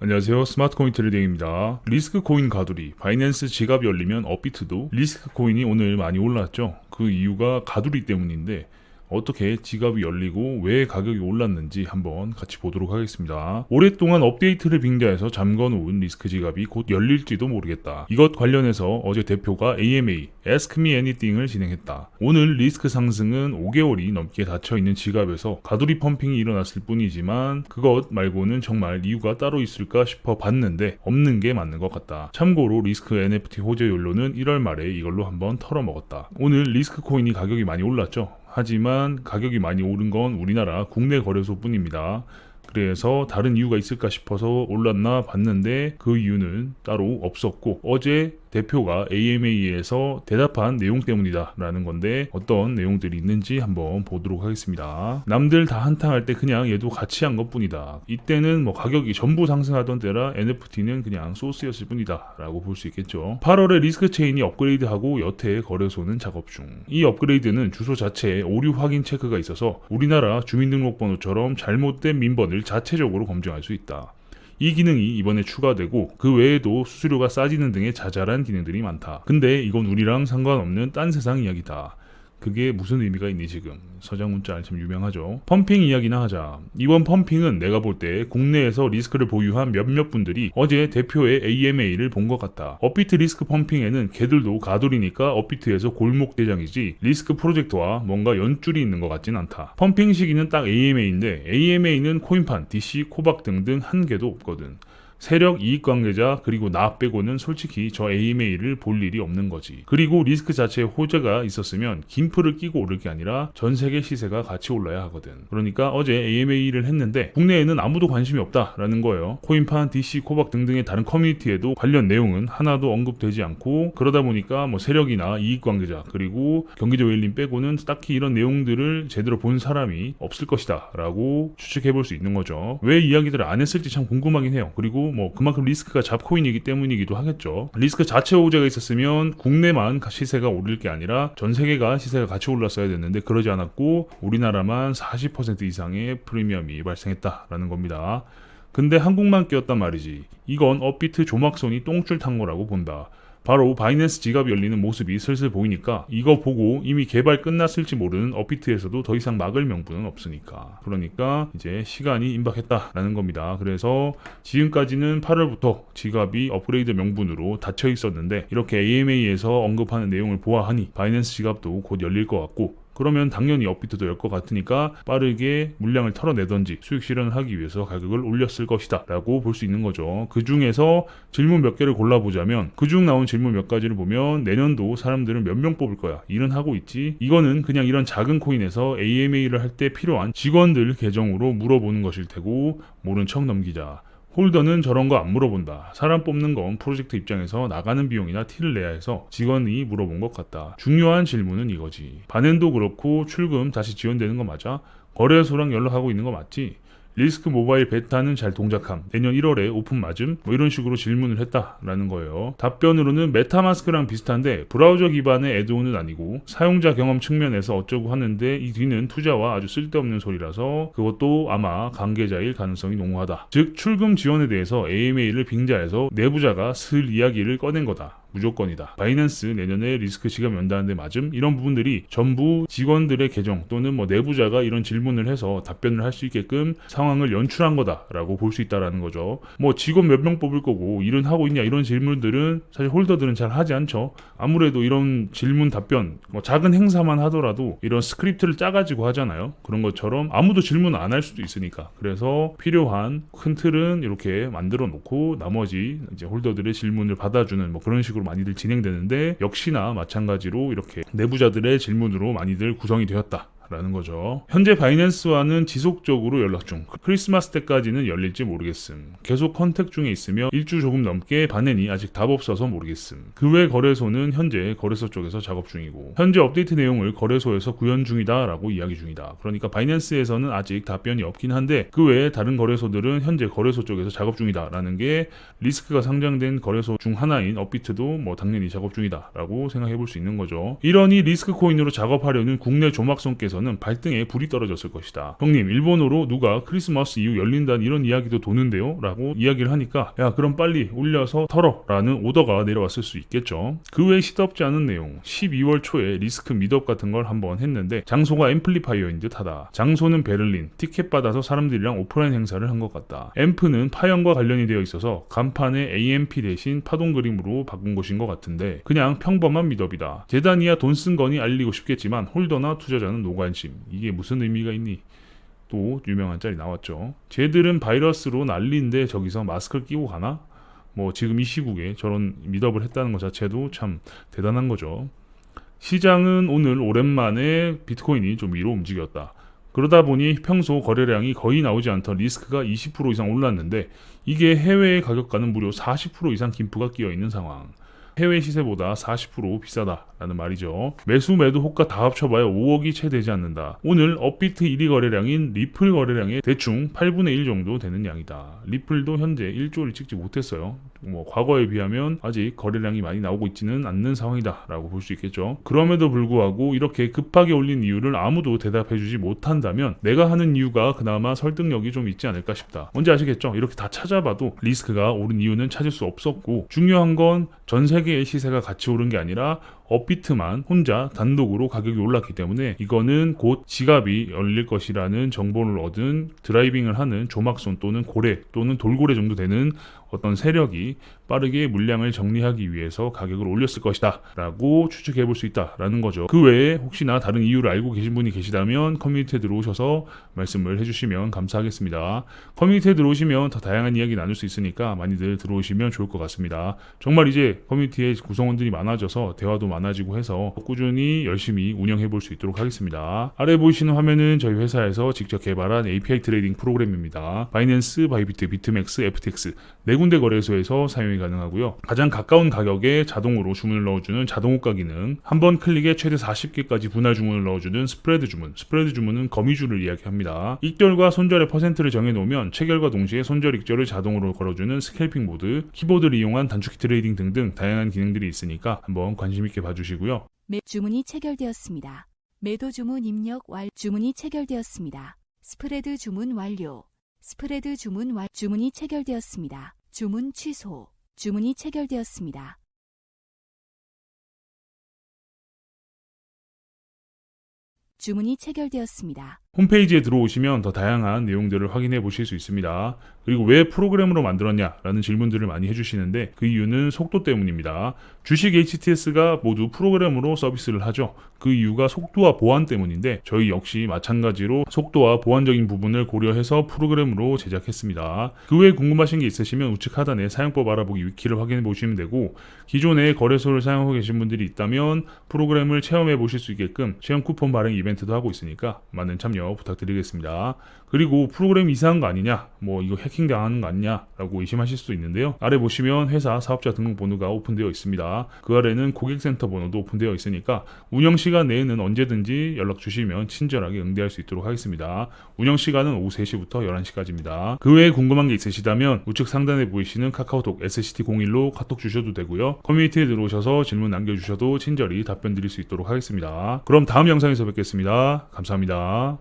안녕하세요. 스마트코인 트레이딩입니다. 리스크 코인 가두리, 바이낸스 지갑이 열리면 업비트도 리스크 코인이 오늘 많이 올랐죠. 그 이유가 가두리 때문인데 어떻게 지갑이 열리고 왜 가격이 올랐는지 한번 같이 보도록 하겠습니다. 오랫동안 업데이트를 빙자해서 잠궈놓은 리스크 지갑이 곧 열릴지도 모르겠다. 이것 관련해서 어제 대표가 AMA, Ask Me Anything을 진행했다. 오늘 리스크 상승은 5개월이 넘게 닫혀있는 지갑에서 가두리 펌핑이 일어났을 뿐이지만 그것 말고는 정말 이유가 따로 있을까 싶어 봤는데 없는 게 맞는 것 같다. 참고로 리스크 NFT 호재 연료는 1월 말에 이걸로 한번 털어먹었다. 오늘 리스크 코인이 가격이 많이 올랐죠. 하지만 가격이 많이 오른 건 우리나라 국내 거래소 뿐입니다. 그래서 다른 이유가 있을까 싶어서 올랐나 봤는데 그 이유는 따로 없었고 어제 대표가 AMA에서 대답한 내용 때문이다 라는 건데 어떤 내용들이 있는지 한번 보도록 하겠습니다. 남들 다 한탕할 때 그냥 얘도 같이 한 것 뿐이다. 이때는 뭐 가격이 전부 상승하던 때라 NFT는 그냥 소스였을 뿐이다 라고 볼 수 있겠죠. 8월에 리스크 체인이 업그레이드하고 여태 거래소는 작업 중. 이 업그레이드는 주소 자체에 오류 확인 체크가 있어서 우리나라 주민등록번호처럼 잘못된 민번을 자체적으로 검증할 수 있다. 이 기능이 이번에 추가되고 그 외에도 수수료가 싸지는 등의 자잘한 기능들이 많다. 근데 이건 우리랑 상관없는 딴 세상 이야기다. 그게 무슨 의미가 있니 지금? 서장훈짤 참 유명하죠. 펌핑 이야기나 하자. 이번 펌핑은 내가 볼 때 국내에서 리스크를 보유한 몇몇 분들이 어제 대표의 AMA를 본 것 같다. 업비트 리스크 펌핑에는 걔들도 가돌이니까 업비트에서 골목 대장이지 리스크 프로젝트와 뭔가 연줄이 있는 것 같진 않다. 펌핑 시기는 딱 AMA인데 AMA는 코인판, DC, 코박 등등 한 개도 없거든. 세력 이익 관계자 그리고 나 빼고는 솔직히 저 AMA를 볼 일이 없는 거지. 그리고 리스크 자체에 호재가 있었으면 김프를 끼고 오를 게 아니라 전 세계 시세가 같이 올라야 하거든. 그러니까 어제 AMA를 했는데 국내에는 아무도 관심이 없다라는 거예요. 코인판, DC, 코박 등등의 다른 커뮤니티에도 관련 내용은 하나도 언급되지 않고 그러다 보니까 뭐 세력이나 이익 관계자 그리고 경기도 웨일린 빼고는 딱히 이런 내용들을 제대로 본 사람이 없을 것이다 라고 추측해 볼 수 있는 거죠. 왜 이야기들을 안 했을지 참 궁금하긴 해요. 그리고 뭐 그만큼 리스크가 잡코인이기 때문이기도 하겠죠. 리스크 자체 호재가 있었으면 국내만 시세가 오를 게 아니라 전 세계가 시세가 같이 올랐어야 됐는데 그러지 않았고 우리나라만 40% 이상의 프리미엄이 발생했다라는 겁니다. 근데 한국만 끼었단 말이지. 이건 업비트 조막손이 똥줄 탄 거라고 본다. 바로 바이낸스 지갑이 열리는 모습이 슬슬 보이니까 이거 보고 이미 개발 끝났을지 모르는 업비트에서도 더 이상 막을 명분은 없으니까. 그러니까 이제 시간이 임박했다라는 겁니다. 그래서 지금까지는 8월부터 지갑이 업그레이드 명분으로 닫혀 있었는데 이렇게 AMA에서 언급하는 내용을 보아하니 바이낸스 지갑도 곧 열릴 것 같고 그러면 당연히 업비트도 열 것 같으니까 빠르게 물량을 털어내던지 수익 실현을 하기 위해서 가격을 올렸을 것이다 라고 볼 수 있는 거죠. 그 중에서 질문 몇 개를 골라보자면 그중 나온 질문 몇 가지를 보면 내년도 사람들은 몇 명 뽑을 거야 일은 하고 있지. 이거는 그냥 이런 작은 코인에서 AMA를 할 때 필요한 직원들 계정으로 물어보는 것일 테고 모른 척 넘기자. 홀더는 저런 거 안 물어본다. 사람 뽑는 건 프로젝트 입장에서 나가는 비용이나 티를 내야 해서 직원이 물어본 것 같다. 중요한 질문은 이거지. 반엔도 그렇고 출금 다시 지원되는 거 맞아? 거래소랑 연락하고 있는 거 맞지? 리스크 모바일 베타는 잘 동작함. 내년 1월에 오픈 맞음? 뭐 이런 식으로 질문을 했다라는 거예요. 답변으로는 메타마스크랑 비슷한데 브라우저 기반의 애드온은 아니고 사용자 경험 측면에서 어쩌고 하는데 이 뒤는 투자와 아주 쓸데없는 소리라서 그것도 아마 관계자일 가능성이 농후하다. 즉 출금 지원에 대해서 AMA를 빙자해서 내부자가 슬 이야기를 꺼낸 거다. 무조건이다. 바이낸스 내년에 리스크 지갑 연다는데 맞음? 이런 부분들이 전부 직원들의 계정 또는 뭐 내부자가 이런 질문을 해서 답변을 할 수 있게끔 상황을 연출한 거다라고 볼 수 있다라는 거죠. 뭐 직원 몇 명 뽑을 거고 일은 하고 있냐 이런 질문들은 사실 홀더들은 잘 하지 않죠. 아무래도 이런 질문 답변 뭐 작은 행사만 하더라도 이런 스크립트를 짜가지고 하잖아요. 그런 것처럼 아무도 질문 안 할 수도 있으니까. 그래서 필요한 큰 틀은 이렇게 만들어 놓고 나머지 이제 홀더들의 질문을 받아주는 뭐 그런 식으로 많이들 진행되는데 역시나 마찬가지로 이렇게 내부자들의 질문으로 많이들 구성이 되었다. 라는 거죠. 현재 바이낸스와는 지속적으로 연락 중. 크리스마스 때까지는 열릴지 모르겠음. 계속 컨택 중에 있으며 일주 조금 넘게 반엔이 아직 답 없어서 모르겠음. 그 외 거래소는 현재 거래소 쪽에서 작업 중이고 현재 업데이트 내용을 거래소에서 구현 중이다 라고 이야기 중이다. 그러니까 바이낸스에서는 아직 답변이 없긴 한데 그 외에 다른 거래소들은 현재 거래소 쪽에서 작업 중이다 라는 게 리스크가 상장된 거래소 중 하나인 업비트도 뭐 당연히 작업 중이다 라고 생각해 볼 수 있는 거죠. 이러니 리스크 코인으로 작업하려는 국내 조막손께서 일본에서는 발등에 불이 떨어졌을 것이다. 형님, 일본어로 누가 크리스마스 이후 열린다는 이런 이야기도 도는데요? 라고 이야기를 하니까 야, 그럼 빨리 올려서 털어 라는 오더가 내려왔을 수 있겠죠. 그 외에 시덥지 않은 내용, 12월 초에 리스크 미드업 같은 걸 한번 했는데 장소가 앰플리파이어인 듯하다. 장소는 베를린, 티켓 받아서 사람들이랑 오프라인 행사를 한 것 같다. 앰프는 파형과 관련이 되어 있어서 간판에 AMP 대신 파동 그림으로 바꾼 것인 것 같은데 그냥 평범한 미드업이다. 재단이야 돈 쓴 거니 알리고 싶겠지만 홀더나 투자자는 노관심. 이게 무슨 의미가 있니? 또 유명한 짤이 나왔죠. 쟤들은 바이러스로 난리인데 저기서 마스크를 끼고 가나? 뭐 지금 이 시국에 저런 미드업을 했다는 것 자체도 참 대단한 거죠. 시장은 오늘 오랜만에 비트코인이 좀 위로 움직였다. 그러다 보니 평소 거래량이 거의 나오지 않던 리스크가 20% 이상 올랐는데 이게 해외의 가격과는 무려 40% 이상 김프가 끼어 있는 상황. 해외 시세보다 40% 비싸다라는 말이죠. 매수 매도 호가 다 합쳐봐야 5억이 채 되지 않는다. 오늘 업비트 1위 거래량인 리플 거래량의 대충 8분의 1 정도 되는 양이다. 리플도 현재 1조를 찍지 못했어요. 뭐 과거에 비하면 아직 거래량이 많이 나오고 있지는 않는 상황이다라고 볼 수 있겠죠. 그럼에도 불구하고 이렇게 급하게 올린 이유를 아무도 대답해주지 못한다면 내가 하는 이유가 그나마 설득력이 좀 있지 않을까 싶다. 뭔지 아시겠죠? 이렇게 다 찾아봐도 리스크가 오른 이유는 찾을 수 없었고 중요한 건 전 세계의 시세가 같이 오른 게 아니라 업비트만 혼자 단독으로 가격이 올랐기 때문에 이거는 곧 지갑이 열릴 것이라는 정보를 얻은 드라이빙을 하는 조막손 또는 고래 또는 돌고래 정도 되는 어떤 세력이 빠르게 물량을 정리하기 위해서 가격을 올렸을 것이다 라고 추측해 볼 수 있다 라는 거죠. 그 외에 혹시나 다른 이유를 알고 계신 분이 계시다면 커뮤니티에 들어오셔서 말씀을 해주시면 감사하겠습니다. 커뮤니티에 들어오시면 더 다양한 이야기 나눌 수 있으니까 많이들 들어오시면 좋을 것 같습니다. 정말 이제 커뮤니티에 구성원들이 많아져서 대화도 많아지고 해서 꾸준히 열심히 운영해 볼 수 있도록 하겠습니다. 아래 보이시는 화면은 저희 회사에서 직접 개발한 API 트레이딩 프로그램입니다. 바이낸스, 바이비트, 비트맥스, FTX 네 군데 거래소에서 사용이 가능하고요. 가장 가까운 가격에 자동으로 주문을 넣어주는 자동호가 기능, 한 번 클릭에 최대 40개까지 분할 주문을 넣어주는 스프레드 주문, 스프레드 주문은 거미줄을 이야기합니다. 익절과 손절의 퍼센트를 정해놓으면 체결과 동시에 손절 익절을 자동으로 걸어주는 스캘핑 모드, 키보드를 이용한 단축키 트레이딩 등등 다양한 기능들이 있으니까 한번 관심 있게 봐주시고요. 주문이 체결되었습니다. 매도 주문 입력 주문이 체결되었습니다. 스프레드 주문 완료. 스프레드 주문 주문이 체결되었습니다. 주문 취소. 주문이 체결되었습니다. 주문이 체결되었습니다. 홈페이지에 들어오시면 더 다양한 내용들을 확인해 보실 수 있습니다. 그리고 왜 프로그램으로 만들었냐라는 질문들을 많이 해주시는데 그 이유는 속도 때문입니다. 주식 HTS가 모두 프로그램으로 서비스를 하죠. 그 이유가 속도와 보안 때문인데 저희 역시 마찬가지로 속도와 보안적인 부분을 고려해서 프로그램으로 제작했습니다. 그 외에 궁금하신 게 있으시면 우측 하단에 사용법 알아보기 위키를 확인해 보시면 되고 기존에 거래소를 사용하고 계신 분들이 있다면 프로그램을 체험해 보실 수 있게끔 체험 쿠폰 발행 이벤트도 하고 있으니까 많은 참여 부탁드리겠습니다. 그리고 프로그램 이상한 거 아니냐, 뭐 이거 해킹 당하는 거 아니냐 라고 의심하실 수도 있는데요. 아래 보시면 회사 사업자 등록번호가 오픈되어 있습니다. 그 아래는 고객센터 번호도 오픈되어 있으니까 운영시간 내에는 언제든지 연락 주시면 친절하게 응대할 수 있도록 하겠습니다. 운영시간은 오후 3시부터 11시까지입니다. 그 외에 궁금한 게 있으시다면 우측 상단에 보이시는 카카오톡 SCT01로 카톡 주셔도 되고요. 커뮤니티에 들어오셔서 질문 남겨주셔도 친절히 답변 드릴 수 있도록 하겠습니다. 그럼 다음 영상에서 뵙겠습니다. 감사합니다.